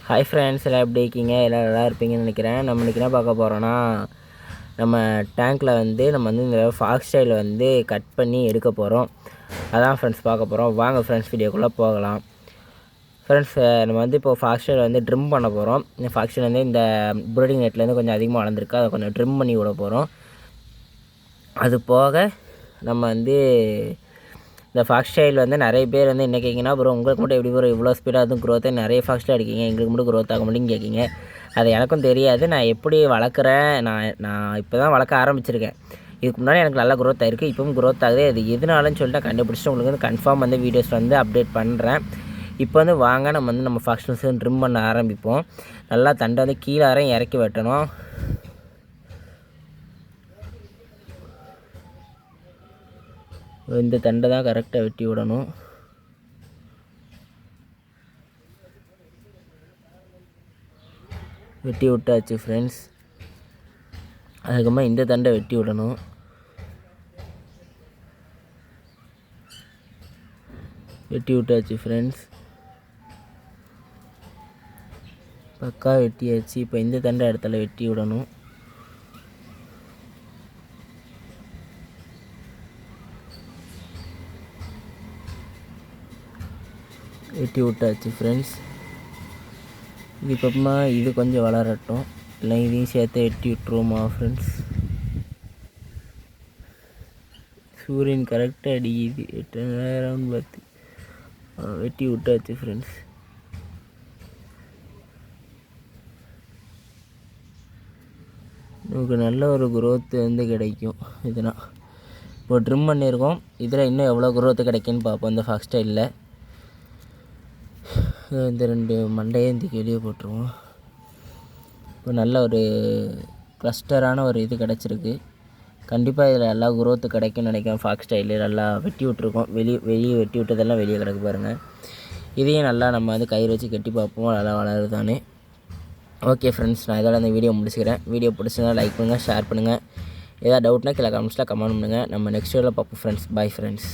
Hi friends, எல்லாம் எப்படி இருக்கீங்க? எல்லாம் நல்லா இருப்பீங்கன்னு நினைக்கிறேன். நம்ம இன்றைக்கி என்ன பார்க்க போகிறோன்னா, நம்ம டேங்க்கில் நம்ம இந்த ஃபாக்ஸ் ஸ்டைல் கட் பண்ணி எடுக்க போகிறோம். அதான் ஃப்ரெண்ட்ஸ் பார்க்க போகிறோம். வாங்க ஃப்ரெண்ட்ஸ் வீடியோக்குள்ளே போகலாம். ஃப்ரெண்ட்ஸ், நம்ம இப்போ ஃபாக்ஸ் ஸ்டைல் ட்ரிம் பண்ண போகிறோம். இந்த ஃபாக்ஸ் ஸ்டைல் இந்த ப்ரீடிங் நெட்லேருந்து கொஞ்சம் அதிகமாக வளர்ந்துருக்கு. அதை கொஞ்சம் ட்ரிம் பண்ணி விட போகிறோம். அது போக நம்ம இந்த ஃபாக்ஸ் ஸ்டைல் நிறைய பேர் என்ன கேட்கிங்கன்னா, ப்ரோ உங்களுக்கு மட்டும் எப்படி ப்ரோ இவ்வளோ ஸ்பீடாக அதுவும் க்ரோத்தை நிறைய ஃபாக்ஸில் அடிக்கிங்க, எங்களுக்கு மட்டும் க்ரோத் ஆக மாட்டேன்னு கேட்கிங்க. அது எனக்கும் தெரியாது. நான் எப்படி வளர்க்குறேன், நான் இப்போ தான் வளர்க்க ஆரம்பிச்சிருக்கேன். இதுக்கு முன்னாடி எனக்கு நல்ல க்ரோத் ஆகிருக்கு, இப்பவும் க்ரோத் ஆகுது. அது எதுனாலன்னு சொல்லிட்டு கண்டுபிடிச்சிட்டு உங்களுக்கு கன்ஃபார்ம் வீடியோஸ் அப்டேட் பண்ணுறேன். இப்போ வாங்க நம்ம ஃபாக்ஸ் ட்ரிம் பண்ண ஆரம்பிப்போம். நல்லா தண்டை கீழே இறக்கி வெட்டணும். இந்த தண்டை தான் கரெக்டாக வெட்டி விடணும். வெட்டி விட்டாச்சு ஃப்ரெண்ட்ஸ். அதுக்கப்புறமா இந்த தண்டை வெட்டி விடணும். வெட்டி விட்டாச்சு ஃப்ரெண்ட்ஸ். பக்கா வெட்டியாச்சு. இப்போ இந்த தண்டை இடத்துல வெட்டி விடணும். வெட்டி விட்டாச்சு ஃப்ரெண்ட்ஸ். இதுக்கப்புறமா இது கொஞ்சம் வளரட்டும், இல்லை இதையும் சேர்த்து வெட்டி விட்டுருவோமா ஃப்ரெண்ட்ஸ். சூரியன் கரெக்டாக அடிக்குது, 8,000 பார்த்து வெட்டி விட்டாச்சு ஃப்ரெண்ட்ஸ். நமக்கு நல்ல ஒரு குரோத் கிடைக்கும். இதனால் இப்போ ட்ரிம் பண்ணியிருக்கோம். இதில் இன்னும் எவ்வளோ குரோத்து கிடைக்குன்னு பார்ப்போம். இந்த ஃபாக்ஸ் ஸ்டைலில் இந்த 2 மண்டையே வெளியே போட்டுருவோம். இப்போ நல்ல ஒரு கிளஸ்டரான ஒரு இது கிடச்சிருக்கு. கண்டிப்பாக இதில் நல்லா குரோத்து கிடைக்கும்னு நினைக்கிறேன். ஃபாக்ஸ் ஸ்டைலு நல்லா வெட்டி விட்ருக்கோம். வெளியே வெட்டி விட்டதெல்லாம் வெளியே கிடக்கு பாருங்கள். இதையும் நல்லா நம்ம கயிறு வச்சு கட்டி பார்ப்போம், நல்லா வளருதானே. ஓகே ஃப்ரெண்ட்ஸ், நான் இதோட அந்த வீடியோ முடிச்சுக்கிறேன். வீடியோ பிடிச்சிருந்தா லைக் பண்ணுங்கள், ஷேர் பண்ணுங்கள். ஏதாவது டவுட்னா கீழே கமெண்ட்ஸில் கமெண்ட் பண்ணுங்கள். நம்ம நெக்ஸ்ட் வீடியோவில் பார்ப்போம் ஃப்ரெண்ட்ஸ். Bye friends.